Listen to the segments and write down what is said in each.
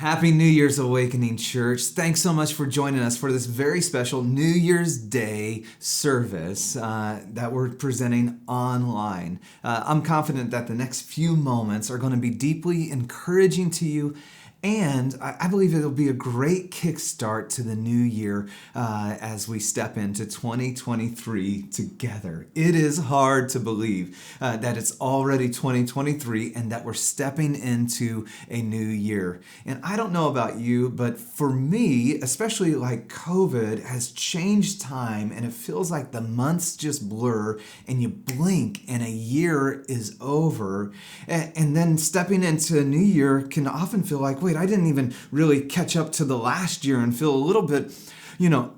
Happy New Year's Awakening Church. Thanks so much for joining us for this very special New Year's Day service that we're presenting online. I'm confident that the next few moments are going to be deeply encouraging to you, and I believe it'll be a great kickstart to the new year as we step into 2023 together. It is hard to believe that it's already 2023 and that we're stepping into a new year. And I don't know about you, but for me, especially like COVID has changed time, and it feels like the months just blur and you blink and a year is over. And then stepping into a new year can often feel like, wait, I didn't even really catch up to the last year, and feel a little bit,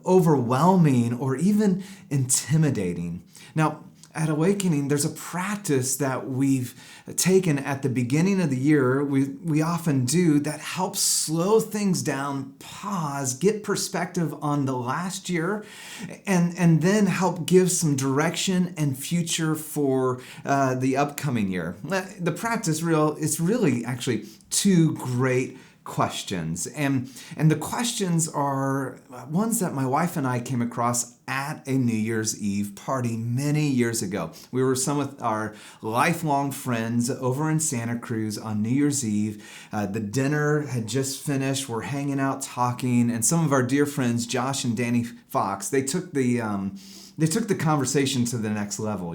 overwhelming or even intimidating. Now, at Awakening, there's a practice that we've taken at the beginning of the year, we often do, that helps slow things down, pause, get perspective on the last year, and then help give some direction and future for the upcoming year. The practice is really actually two great questions. And the questions are ones that my wife and I came across at a New Year's Eve party many years ago. We were some of our lifelong friends over in Santa Cruz on New Year's Eve. The dinner had just finished. We're hanging out talking, and some of our dear friends, Josh and Danny Fox, they took the conversation to the next level,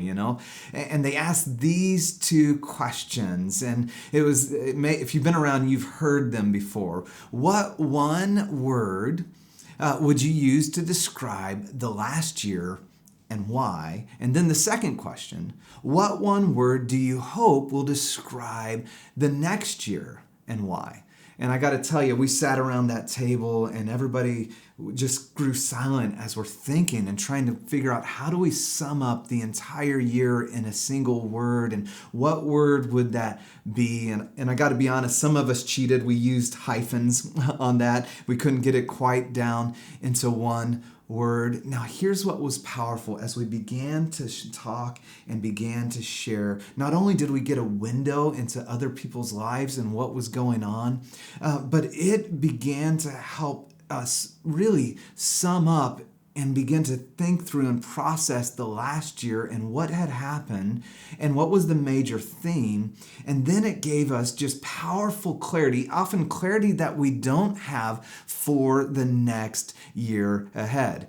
and they asked these two questions. And if you've been around, you've heard them before. What one word would you use to describe the last year and why? And then the second question, what one word do you hope will describe the next year and why? And I got to tell you, we sat around that table and everybody just grew silent as we're thinking and trying to figure out, how do we sum up the entire year in a single word, and what word would that be? And I got to be honest, some of us cheated. We used hyphens on that. We couldn't get it quite down into one word. Now, here's what was powerful as we began to talk and began to share. Not only did we get a window into other people's lives and what was going on, but it began to help us really sum up and begin to think through and process the last year and what had happened and what was the major theme. And then it gave us just powerful clarity, often clarity that we don't have for the next year ahead.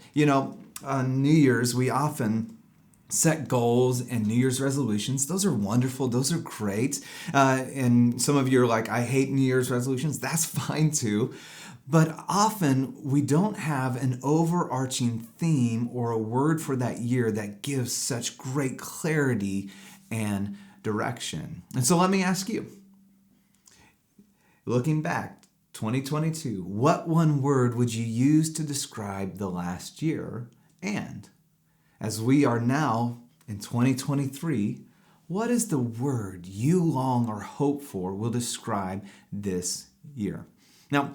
On New Year's, we often set goals and New Year's resolutions. Those are wonderful. Those are great. And some of you are like, I hate New Year's resolutions. That's fine too. But often we don't have an overarching theme or a word for that year that gives such great clarity and direction. And so let me ask you, looking back, 2022, what one word would you use to describe the last year? And as we are now in 2023, what is the word you long or hope for will describe this year? Now,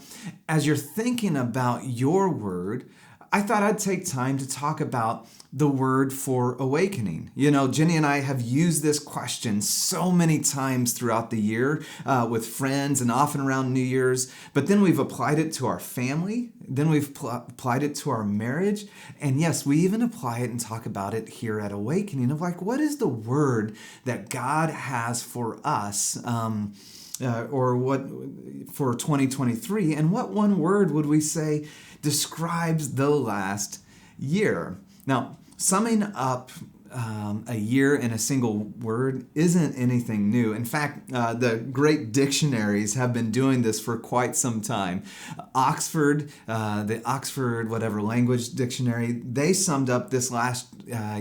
as you're thinking about your word, I thought I'd take time to talk about the word for awakening. Jenny and I have used this question so many times throughout the year with friends and often around New Year's, but then we've applied it to our family, then we've applied it to our marriage, and yes, we even apply it and talk about it here at Awakening of what is the word that God has for us or what for 2023, and what one word would we say describes the last year? Now, summing up a year in a single word isn't anything new. In fact, the great dictionaries have been doing this for quite some time. The Oxford whatever language dictionary, they summed up this last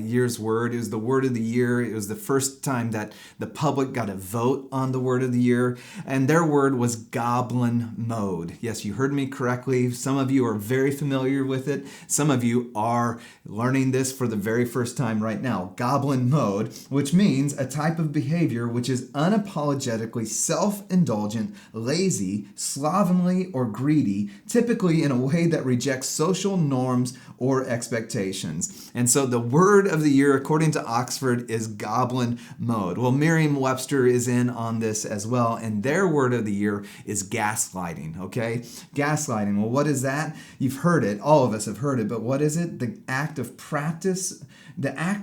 year's word. It was the word of the year. It was the first time that the public got a vote on the word of the year, and their word was goblin mode. Yes, you heard me correctly. Some of you are very familiar with it. Some of you are learning this for the very first time right now. Goblin mode, which means a type of behavior which is unapologetically self-indulgent, lazy, slovenly, or greedy, typically in a way that rejects social norms or expectations. And so the word word of the year, according to Oxford, is goblin mode. Well, Merriam-Webster is in on this as well, and their word of the year is gaslighting, okay? Gaslighting. Well, what is that? You've heard it. All of us have heard it, but what is it? The act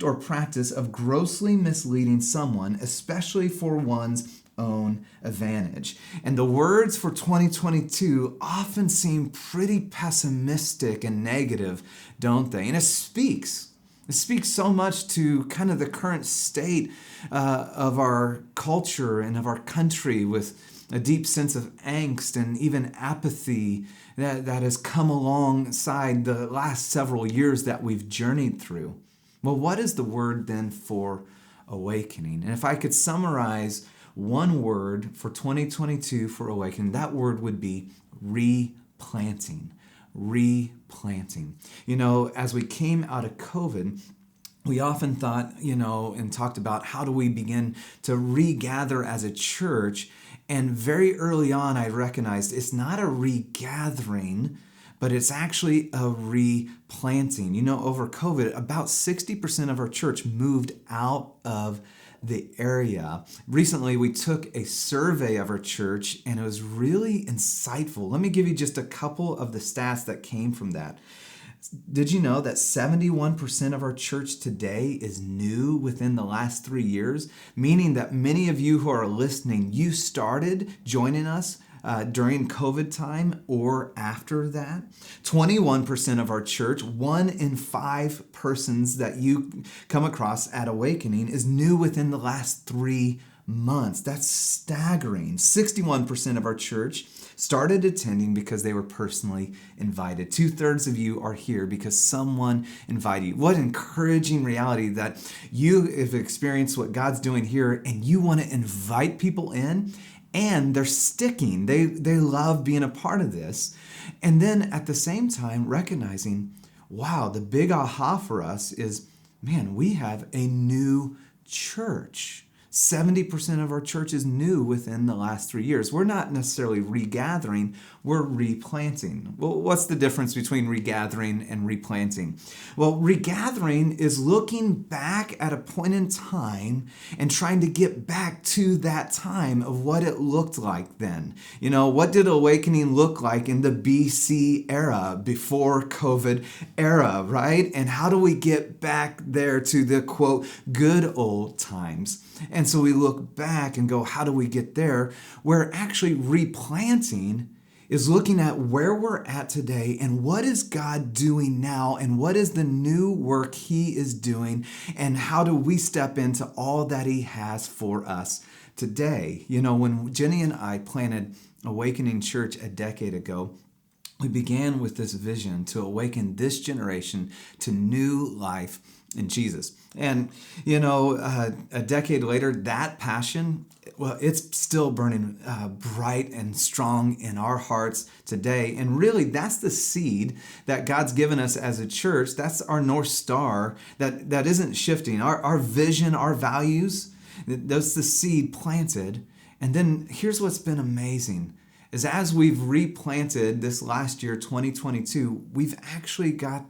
or practice of grossly misleading someone, especially for one's own advantage. And the words for 2022 often seem pretty pessimistic and negative, don't they? And it speaks so much to kind of the current state of our culture and of our country, with a deep sense of angst and even apathy that has come alongside the last several years that we've journeyed through. Well, what is the word then for awakening? And if I could summarize one word for 2022 for awakening, that word would be replanting. Replanting. As we came out of COVID, we often thought, and talked about how do we begin to regather as a church. And very early on, I recognized it's not a regathering, but it's actually a replanting. Over COVID, about 60% of our church moved out of the area. Recently, we took a survey of our church, and it was really insightful. Let me give you just a couple of the stats that came from that. Did you know that 71% of our church today is new within the last 3 years? Meaning that many of you who are listening, you started joining us during COVID time or after that. 21% of our church, 1 in 5 persons that you come across at Awakening, is new within the last 3 months. That's staggering. 61% of our church started attending because they were personally invited. 2/3 of you are here because someone invited you. What encouraging reality that you have experienced what God's doing here, and you want to invite people in, and they're sticking. They love being a part of this. And then at the same time, recognizing, wow, the big aha for us is, man, we have a new church. 70% of our church is new within the last 3 years. We're not necessarily regathering, we're replanting. Well, what's the difference between regathering and replanting? Well, regathering is looking back at a point in time and trying to get back to that time of what it looked like then. What did Awakening look like in the BC era, before COVID era, right? And how do we get back there to the, quote, good old times? And so we look back and go, how do we get there? Where actually replanting is looking at where we're at today and what is God doing now and what is the new work He is doing and how do we step into all that He has for us today. When Jenny and I planted Awakening Church a decade ago, we began with this vision to awaken this generation to new life in Jesus. And, a decade later, that passion, well, it's still burning bright and strong in our hearts today. And really, that's the seed that God's given us as a church. That's our North Star that isn't shifting. Our vision, our values, that's the seed planted. And then here's what's been amazing is as we've replanted this last year, 2022, we've actually got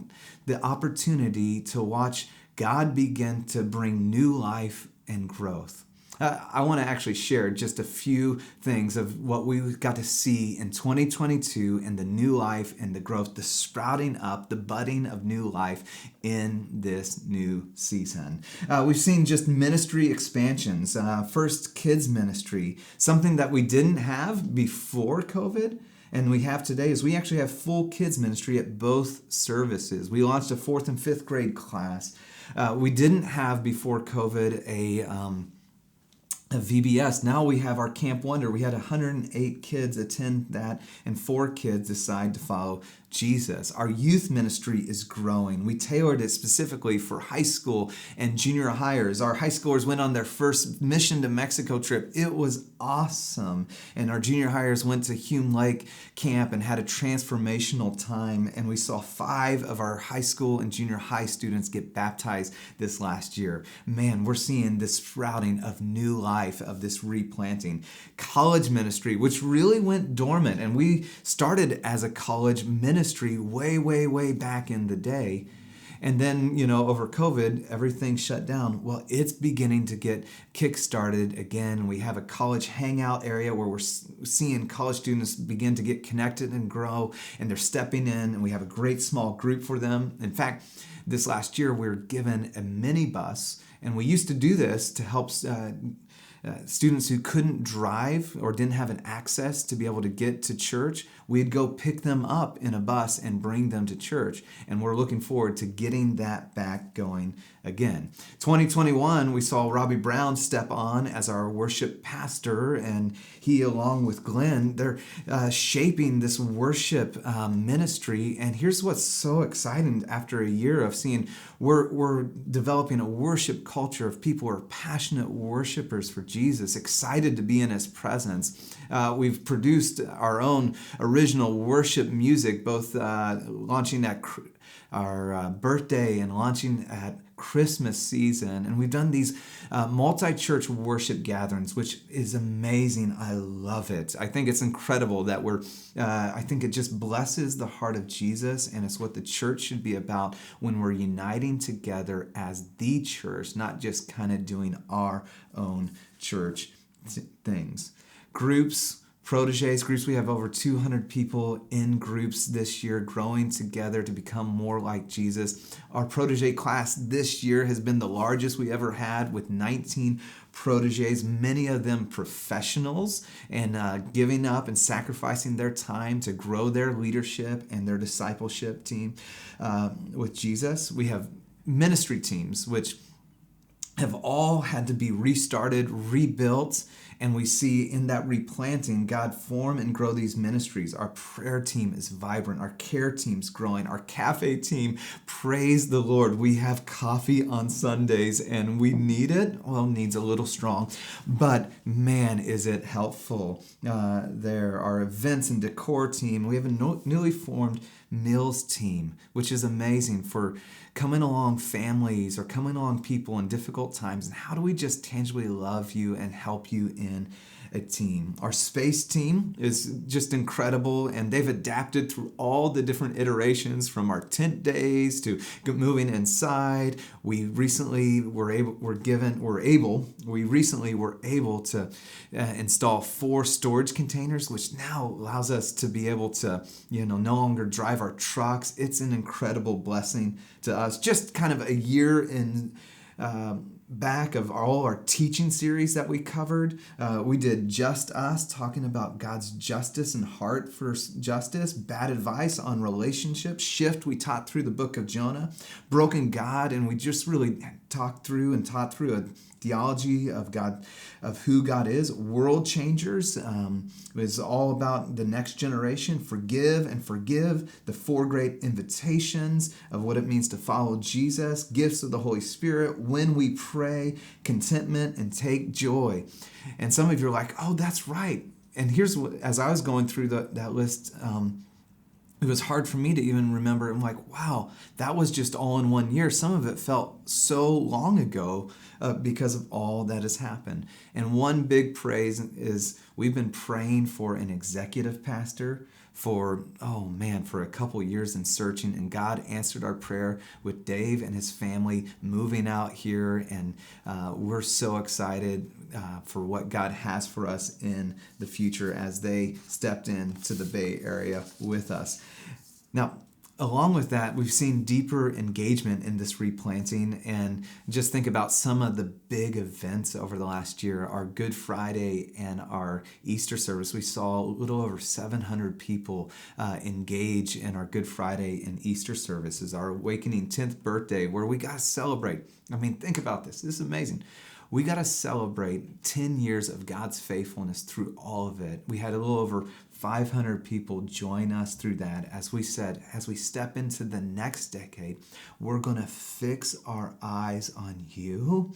the opportunity to watch God begin to bring new life and growth. I want to actually share just a few things of what we got to see in 2022 and the new life and the growth, the sprouting up, the budding of new life in this new season. We've seen just ministry expansions. First, kids ministry, something that we didn't have before COVID. And we have today is we actually have full kids ministry at both services. We launched a 4th and 5th grade class. We didn't have before COVID a VBS. Now we have our Camp Wonder. We had 108 kids attend that and 4 kids decide to follow Jesus. Our youth ministry is growing. We tailored it specifically for high school and junior hires. Our high schoolers went on their first mission to Mexico trip. It was awesome. And our junior hires went to Hume Lake camp and had a transformational time. And we saw 5 of our high school and junior high students get baptized this last year. Man, we're seeing this sprouting of new life, of this replanting. College ministry, which really went dormant. And we started as a college ministry way back in the day. And then, over COVID, everything shut down. Well, it's beginning to get kick-started again. We have a college hangout area where we're seeing college students begin to get connected and grow, and they're stepping in, and we have a great small group for them. In fact, this last year, we were given a minibus, and we used to do this to help students who couldn't drive or didn't have an access to be able to get to church. We'd go pick them up in a bus and bring them to church. And we're looking forward to getting that back going again. 2021, we saw Robbie Brown step on as our worship pastor, and he, along with Glenn, they're shaping this worship ministry. And here's what's so exciting after a year of seeing we're developing a worship culture of people who are passionate worshipers for Jesus, excited to be in his presence. We've produced our own original worship music, both launching at our birthday and launching at Christmas season. And we've done these multi-church worship gatherings, which is amazing. I love it. I think it's incredible that I think it just blesses the heart of Jesus, and it's what the church should be about when we're uniting together as the church, not just kind of doing our own church things. Groups, Proteges groups, we have over 200 people in groups this year growing together to become more like Jesus. Our Protege class this year has been the largest we ever had, with 19 proteges, many of them professionals, and giving up and sacrificing their time to grow their leadership and their discipleship team with Jesus. We have ministry teams, which have all had to be restarted, rebuilt, and we see in that replanting God form and grow these ministries. Our prayer team is vibrant. Our care team's growing. Our cafe team, praise the Lord. We have coffee on Sundays, and we need it. Well, needs a little strong, but man, is it helpful. There are events and decor team. We have a newly formed meals team, which is amazing for coming along families or coming along people in difficult times. And how do we just tangibly love you and help you in a team? Our space team is just incredible, and they've adapted through all the different iterations, from our tent days to moving inside. We recently were able to install 4 storage containers, which now allows us to be able to no longer drive our trucks. It's an incredible blessing to us. Just kind of a year in back of all our teaching series that we covered. We did Just Us, talking about God's justice and heart for justice. Bad Advice on relationships. Shift, we taught through the book of Jonah. Broken God, and we just really taught through a theology of God, of who God is. World Changers is all about the next generation. Forgive and Forgive, the 4 great invitations of what it means to follow Jesus. Gifts of the Holy Spirit, When We Pray, Contentment, and Take Joy. And some of you are like, oh, that's right. And here's what, as I was going through that list, it was hard for me to even remember. I'm like, wow, that was just all in one year. Some of it felt so long ago because of all that has happened. And one big praise is we've been praying for an executive pastor for a couple years and searching, and God answered our prayer with Dave and his family moving out here, and we're so excited for what God has for us in the future as they stepped into the Bay Area with us. Now, along with that, we've seen deeper engagement in this replanting, and just think about some of the big events over the last year. Our Good Friday and our Easter service, we saw a little over 700 people engage in our Good Friday and Easter services. Our Awakening 10th birthday, where we got to celebrate. I mean, think about this. This is amazing. We got to celebrate 10 years of God's faithfulness through all of it. We had a little over 500 people join us through that. As we said, as we step into the next decade, we're going to fix our eyes on you,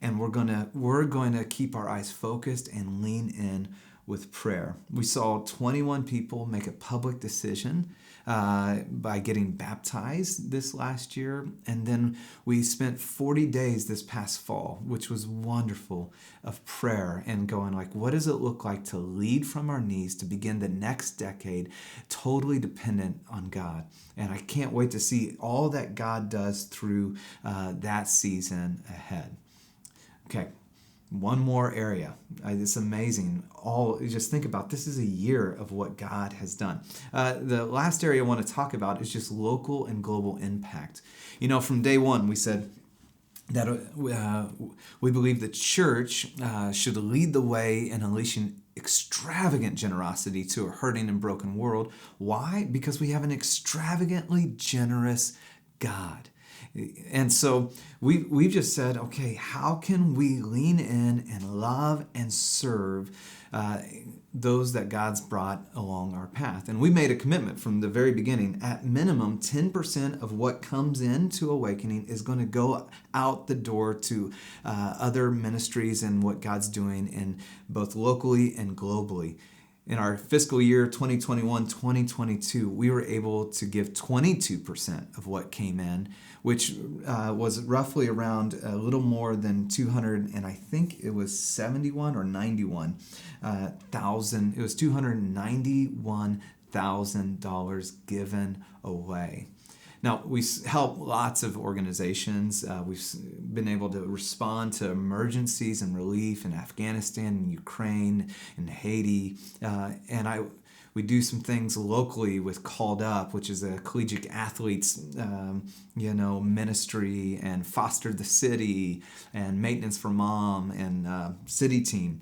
and we're going to keep our eyes focused and lean in with prayer. We saw 21 people make a public decision by getting baptized this last year. And then we spent 40 days this past fall, which was wonderful, of prayer and going like, what does it look like to lead from our knees to begin the next decade totally dependent on God? And I can't wait to see all that God does through that season ahead. Okay, one more area. It's amazing. Just think about this is a year of what God has done. The last area I want to talk about is just local and global impact. From day one, we said that we believe the church should lead the way in unleashing extravagant generosity to a hurting and broken world. Why? Because we have an extravagantly generous God. And so we've just said, okay, how can we lean in and love and serve those that God's brought along our path? And we made a commitment from the very beginning. At minimum, 10% of what comes into Awakening is going to go out the door to other ministries and what God's doing in both locally and globally. In our fiscal year 2021-2022, we were able to give 22% of what came in, which was roughly around a little more than 200, and I think it was 71 or 91 thousand. It was $291,000 given away. Now, we help lots of organizations. We've been able to respond to emergencies and relief in Afghanistan and Ukraine and Haiti. We do some things locally with Called Up, which is a collegiate athletes ministry, and Foster the City, and Maintenance for Mom, and City Team.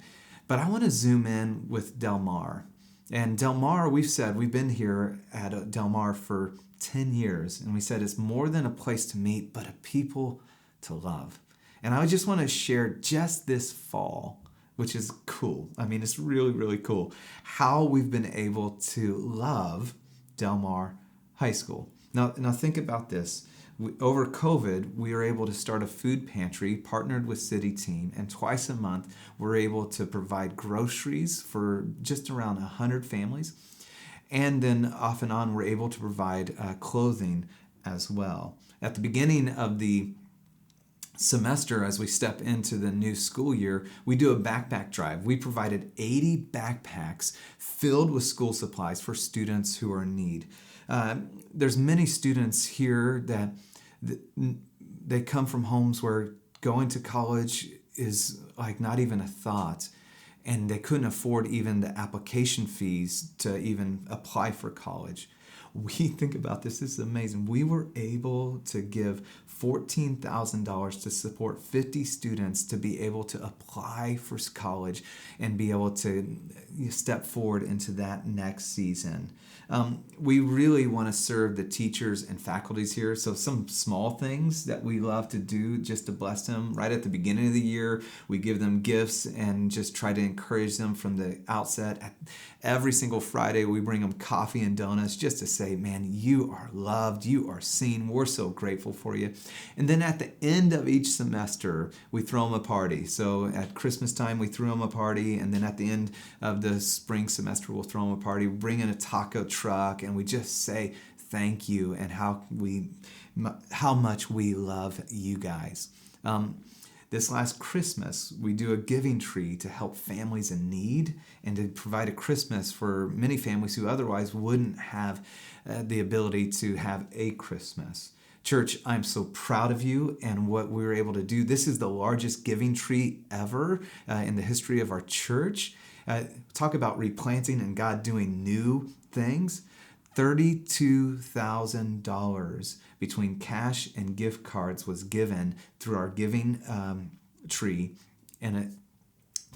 But I want to zoom in with Del Mar. And Del Mar, we've said, we've been here at Del Mar for 10 years, and we said it's more than a place to meet, but a people to love. And I just want to share just this fall, which is cool. I mean, it's really, really cool how we've been able to love Del Mar High School. Now think about this. Over COVID, we were able to start a food pantry, partnered with City Team, and twice a month, we're able to provide groceries for just around 100 families. And then off and on, we're able to provide clothing as well. At the beginning of the semester, as we step into the new school year, we do a backpack drive. We provided 80 backpacks filled with school supplies for students who are in need. There's many students here that they come from homes where going to college is like not even a thought. And they couldn't afford even the application fees to even apply for college. We think about this is amazing. We were able to give $14,000 to support 50 students to be able to apply for college and be able to step forward into that next season. We really want to serve the teachers and faculties here. So some small things that we love to do just to bless them. Right at the beginning of the year, we give them gifts and just try to encourage them from the outset. Every single Friday, we bring them coffee and donuts just to say, man, you are loved, you are seen, we're so grateful for you. And then at the end of each semester, we throw them a party. So at Christmas time, we threw them a party, and then at the end of the spring semester, we'll throw them a party, bring in a taco truck, and we just say thank you and how much we love you guys. This last Christmas, we do a giving tree to help families in need and to provide a Christmas for many families who otherwise wouldn't have the ability to have a Christmas. Church, I'm so proud of you and what we were able to do. This is the largest giving tree ever in the history of our church. Talk about replanting and God doing new things. $32,000 between cash and gift cards was given through our giving tree, and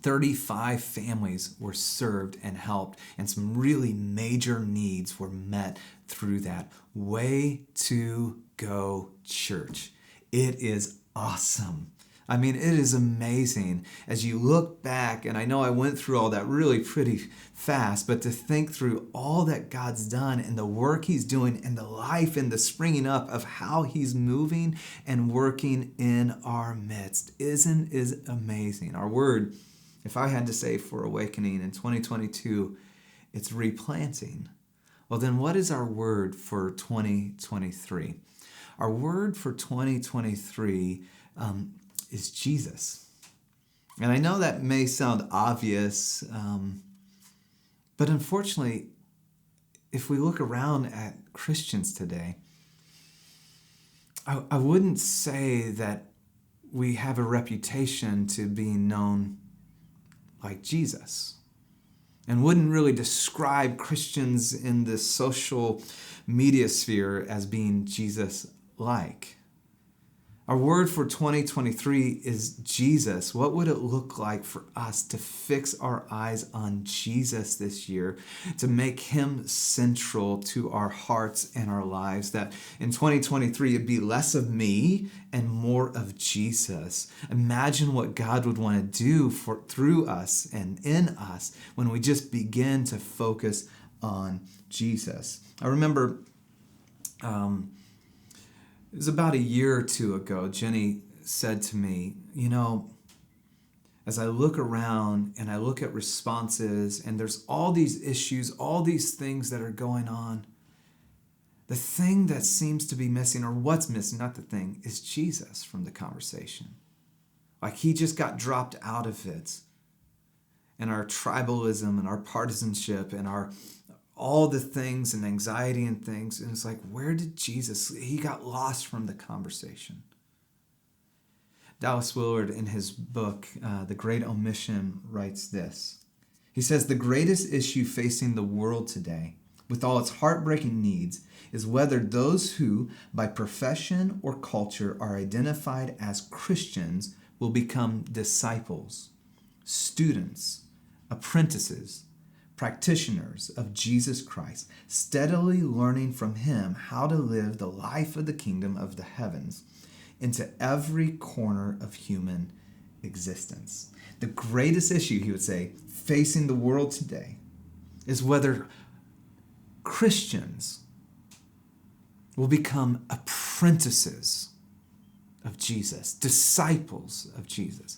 35 families were served and helped, and some really major needs were met through that. Way to go, church. It is awesome. I mean, it is amazing as you look back, and I know I went through all that really pretty fast, but to think through all that God's done and the work He's doing and the life and the springing up of how He's moving and working in our midst is amazing. Our word, if I had to say for Awakening in 2022, it's replanting. Well, then what is our word for 2023? Our word for 2023 is Jesus. And I know that may sound obvious, but unfortunately, if we look around at Christians today, I wouldn't say that we have a reputation to being known like Jesus, and wouldn't really describe Christians in the social media sphere as being Jesus-like. Our word for 2023 is Jesus. What would it look like for us to fix our eyes on Jesus this year, to make him central to our hearts and our lives? That in 2023, it'd be less of me and more of Jesus. Imagine what God would want to do through us and in us when we just begin to focus on Jesus. I remember it was about a year or two ago, Jenny said to me, as I look around and I look at responses and there's all these issues, all these things that are going on, the thing that seems to be missing, or what's missing, not the thing, is Jesus from the conversation. Like he just got dropped out of it. And our tribalism and our partisanship and all the things and anxiety and things. And it's like, where did Jesus? He got lost from the conversation. Dallas Willard, in his book, The Great Omission, writes this. He says, the greatest issue facing the world today, with all its heartbreaking needs, is whether those who, by profession or culture, are identified as Christians will become disciples, students, apprentices, practitioners of Jesus Christ, steadily learning from him how to live the life of the kingdom of the heavens into every corner of human existence. The greatest issue, he would say, facing the world today is whether Christians will become apprentices of Jesus, disciples of Jesus.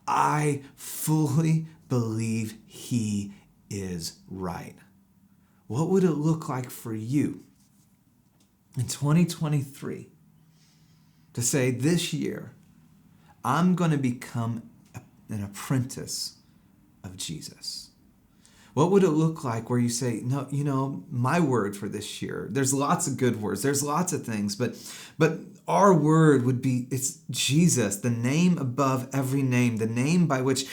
I fully believe he is right. What would it look like for you in 2023 to say this year, I'm going to become an apprentice of Jesus? What would it look like where you say, no, my word for this year, there's lots of good words, there's lots of things, but our word would be, it's Jesus, the name above every name, the name by which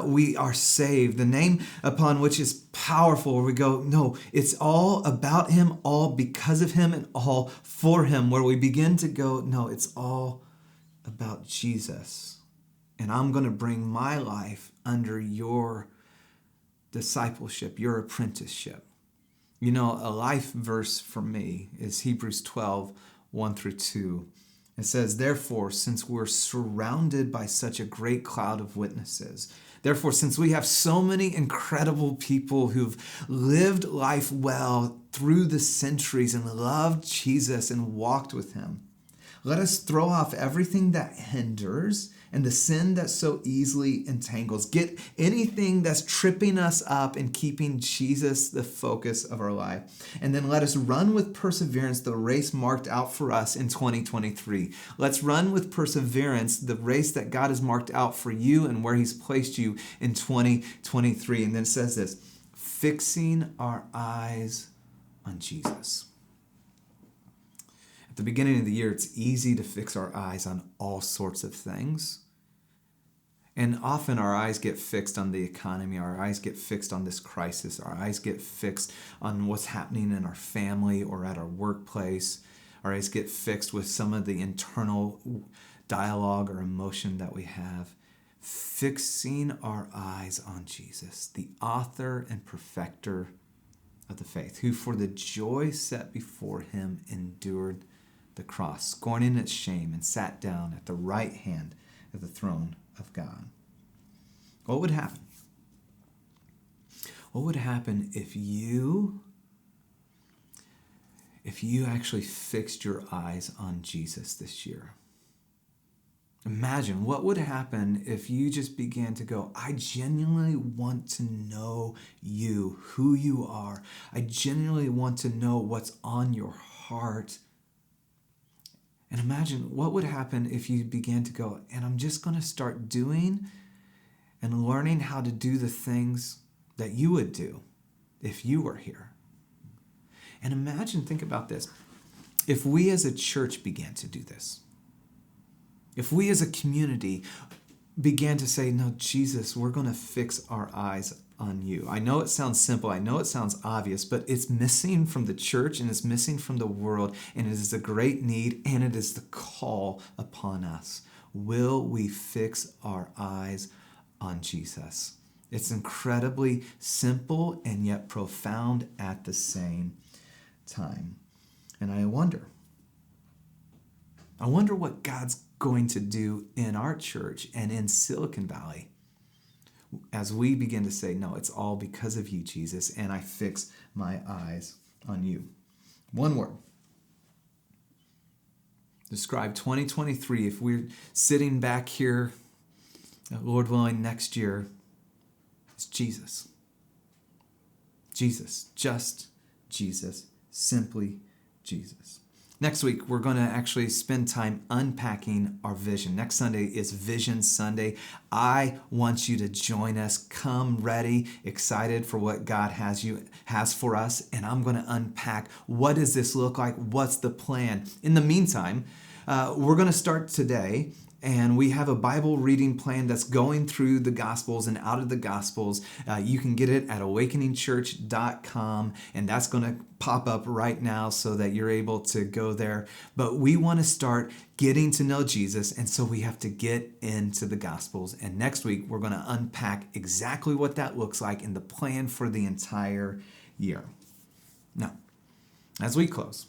we are saved, the name upon which is powerful, where we go, no, it's all about him, all because of him, and all for him, where we begin to go, no, it's all about Jesus. And I'm going to bring my life under your discipleship, your apprenticeship. A life verse for me is Hebrews 12, 1-2. It says, therefore, since we're surrounded by such a great cloud of witnesses, therefore, since we have so many incredible people who've lived life well through the centuries and loved Jesus and walked with him, let us throw off everything that hinders and the sin that so easily entangles. Get anything that's tripping us up and keeping Jesus the focus of our life. And then let us run with perseverance the race marked out for us in 2023. Let's run with perseverance the race that God has marked out for you and where he's placed you in 2023. And then it says this, fixing our eyes on Jesus. At the beginning of the year, it's easy to fix our eyes on all sorts of things. And often our eyes get fixed on the economy. Our eyes get fixed on this crisis. Our eyes get fixed on what's happening in our family or at our workplace. Our eyes get fixed with some of the internal dialogue or emotion that we have. Fixing our eyes on Jesus, the author and perfecter of the faith, who for the joy set before him endured the cross, scorning its shame, and sat down at the right hand of the throne of God. What would happen? What would happen if you actually fixed your eyes on Jesus this year? Imagine what would happen if you just began to go, I genuinely want to know you, who you are. I genuinely want to know what's on your heart. And imagine what would happen if you began to go, and I'm just going to start doing and learning how to do the things that you would do if you were here. And imagine, think about this. If we as a church began to do this, if we as a community began to say, no, Jesus, we're going to fix our eyes on you. I know it sounds simple. I know it sounds obvious, but it's missing from the church and it's missing from the world. And it is a great need and it is the call upon us. Will we fix our eyes on Jesus? It's incredibly simple and yet profound at the same time. And I wonder what God's going to do in our church and in Silicon Valley as we begin to say, no, it's all because of you, Jesus, and I fix my eyes on you. One word. Describe 2023. If we're sitting back here, Lord willing, next year, it's Jesus. Jesus. Just Jesus. Simply Jesus. Next week, we're going to actually spend time unpacking our vision. Next Sunday is Vision Sunday. I want you to join us. Come ready, excited for what God has for us. And I'm going to unpack, what does this look like? What's the plan? In the meantime, we're going to start today. And we have a Bible reading plan that's going through the Gospels and out of the Gospels. You can get it at awakeningchurch.com, and that's going to pop up right now so that you're able to go there. But we want to start getting to know Jesus, and so we have to get into the Gospels. And next week, we're going to unpack exactly what that looks like and the plan for the entire year. Now, as we close,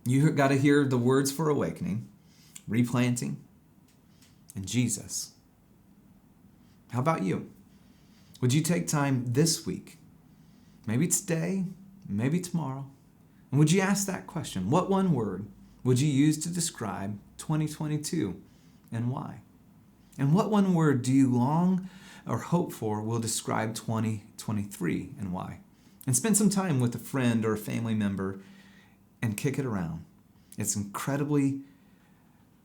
you got to hear the words for awakening. Replanting, and Jesus. How about you? Would you take time this week, maybe today, maybe tomorrow, and would you ask that question? What one word would you use to describe 2022 and why? And what one word do you long or hope for will describe 2023 and why? And spend some time with a friend or a family member and kick it around. It's incredibly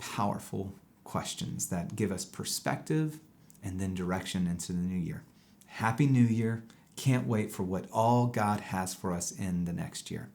powerful questions that give us perspective and then direction into the new year. Happy New Year. Can't wait for what all God has for us in the next year.